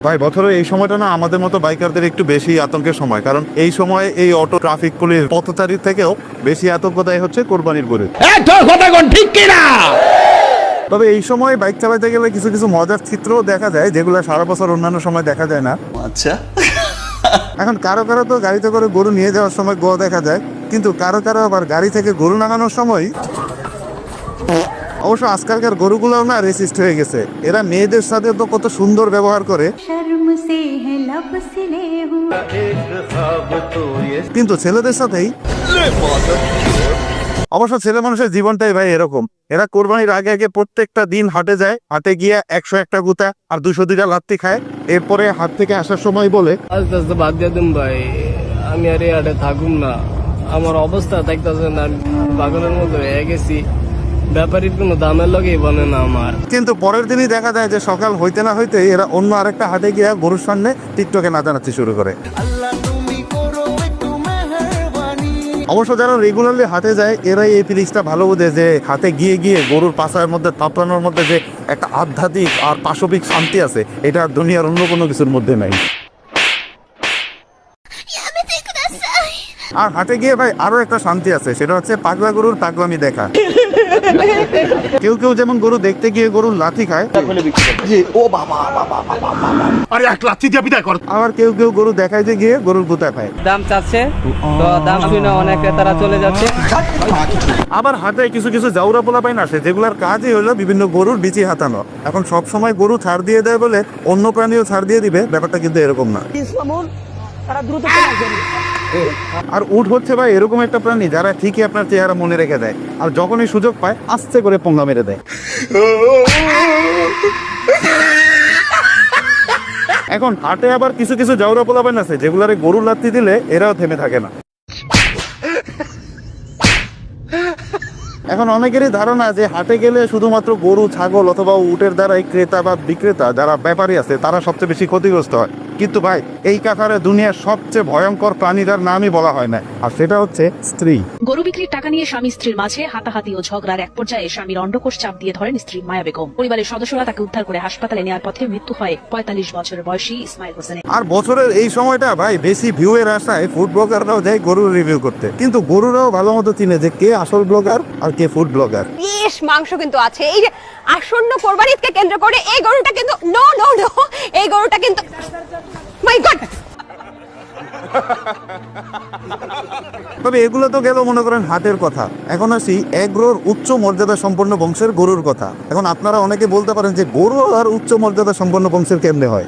ভাই বছরের এই সময়টা না আমাদের মতো বাইকারদের একটু বেশি আতঙ্কের সময়, কারণ এই সময় এই অটো ট্রাফিক পুলিশ পথচারীর থেকেও বেশি আতঙ্ক দেয় হচ্ছে কোরবানির গরু। ঠিক কিনা? তবে এই সময় বাইক চালাতে গেলে কিছু কিছু মজার চিত্রও দেখা যায় যেগুলো সারা বছর অন্যান্য সময় দেখা যায় না। আচ্ছা, এখন কারো কারো তো গাড়িতে করে গরু নিয়ে যাওয়ার সময় গোয়া দেখা যায়, কিন্তু কারো কারো আবার গাড়ি থেকে গরু নামানোর সময়। অবশ্য আজকালকার গরুগুলো না রেসিস্ট হয়ে গেছে, এরা মেয়েদের সাথে তো কত সুন্দর ব্যবহার করে, কিন্তু ছেলেদের সাথেই। অবশ্য ছেলে মানুষের জীবনটাই ভাই এরকম, এরা কোরবানির আগে আগে প্রত্যেকটা দিন হাটে যায়, হাটে গিয়ে 101টা গুতা আর 202টা লাত্তি খায়, এরপরে হাট থেকে আসার সময় বলে আস্তে আস্তে বাদ দিয়ে দিন ভাই, আমি আর এই হাটে থাকুম না, আমার অবস্থা দেখতেছে না, পাগলের মতো হয়ে গেছি, ব্যাপারীর কোনো দামের লগেই বলে না আমার। কিন্তু পরের দিনই দেখা যায় যে সকাল হইতে না হইতে এরা অন্য আরেকটা হাটে গিয়ে গরুর সামনে টিকটকে নাচানাচি শুরু করে। অবশ্য যারা রেগুলারলি হাটে যায় এরাই এই ফিলিংসটা ভালো বোঝে, যে হাটে গিয়ে গিয়ে গরুর পাছার মধ্যে থাপড়ানোর মধ্যে যে একটা আধ্যাত্মিক আর পাশবিক শান্তি আছে, এটা দুনিয়ার অন্য কোনো কিছুর মধ্যে নাই। আর হাটে গিয়ে ভাই আরো একটা শান্তি আছে, সেটা হচ্ছে পাগলা গরুর পাগলামি দেখা। কেউ কেউ যেমন গরু দেখতে গিয়ে গরুর লাথি খায়, আবার কেউ কেউ গরু দেখাইতে গিয়ে গরুর গুতা খায়। দাম চাচ্ছে তো দাম শুনে অনেক ক্রেতারা চলে যাচ্ছে। আবার হাটে কিছু কিছু জাউরা পোলা পাই না, যেগুলার কাজই হলো বিভিন্ন গরুর বিচি হাতানো। এখন সব সময় গরু ছাড় দিয়ে দেয় বলে অন্য প্রাণীও ছাড় দিয়ে দিবে, ব্যাপারটা কিন্তু এরকম না। আর উট হচ্ছে ভাই এরকম একটা প্রাণী যারা ঠিকই আপনার চেহারা মনে রেখে দেয়, আর যখনই সুযোগ পায় আস্তে করে পোঙ্গা মেরে দেয়। এখন হাটে আবার কিছু কিছু জাউরা পোলাপান আছে যেগুলারে গরুর লাত্তি দিলে এরাও থেমে থাকে না। এখন অনেকেরই ধারণা যে হাটে গেলে শুধুমাত্র গরু ছাগল অথবা উটের দ্বারাই ক্রেতা বা বিক্রেতা যারা ব্যাপারী আছে তারা সবচেয়ে বেশি ক্ষতিগ্রস্ত হয়, কিন্তু ভাই এই কাতারে দুনিয়ার সবচেয়ে ভয়ঙ্কর প্রাণীটার নামই বলা হয় না, আর সেটা হচ্ছে স্ত্রী। গরু বিক্রির টাকা নিয়ে স্বামী স্ত্রীর মাঝে হাতাহাতি ও ঝগড়ার এক পর্যায়ে স্বামীর অন্ডকোষ চাপ দিয়ে ধরেন স্ত্রী মায়া বেগম। পরিবারের সদস্যরা তাকে উদ্ধার করে হাসপাতালে নেওয়ার পথে মৃত্যু হয় 45 বছরের বয়সী ইসমাইল হোসেনের। আর বছরের এই সময়টা ভাই বেশি ভিউ এর আশায় ফুড ব্লগাররাও যায় গরুর রিভিউ করতে, কিন্তু গরুরাও ভালো মতো চিনে যে কে আসল ব্লগার আর কে ফুড ব্লগার। বেশ মাংস কিন্তু আছে, এই যে আসন্ন কোরবানিকে কেন্দ্র করে এই গরুটা কিন্তু নো নো নো, এই গরুটা কিন্তু মাই গড। তবে এগুলো তো গেল মনে করেন হাটের কথা, এখন আসি এগ্রোর উচ্চ মর্যাদা সম্পন্ন বংশের গরুর কথা। এখন আপনারা অনেকে বলতে পারেন যে গরু আর উচ্চ মর্যাদা সম্পন্ন বংশের কেমনে হয়।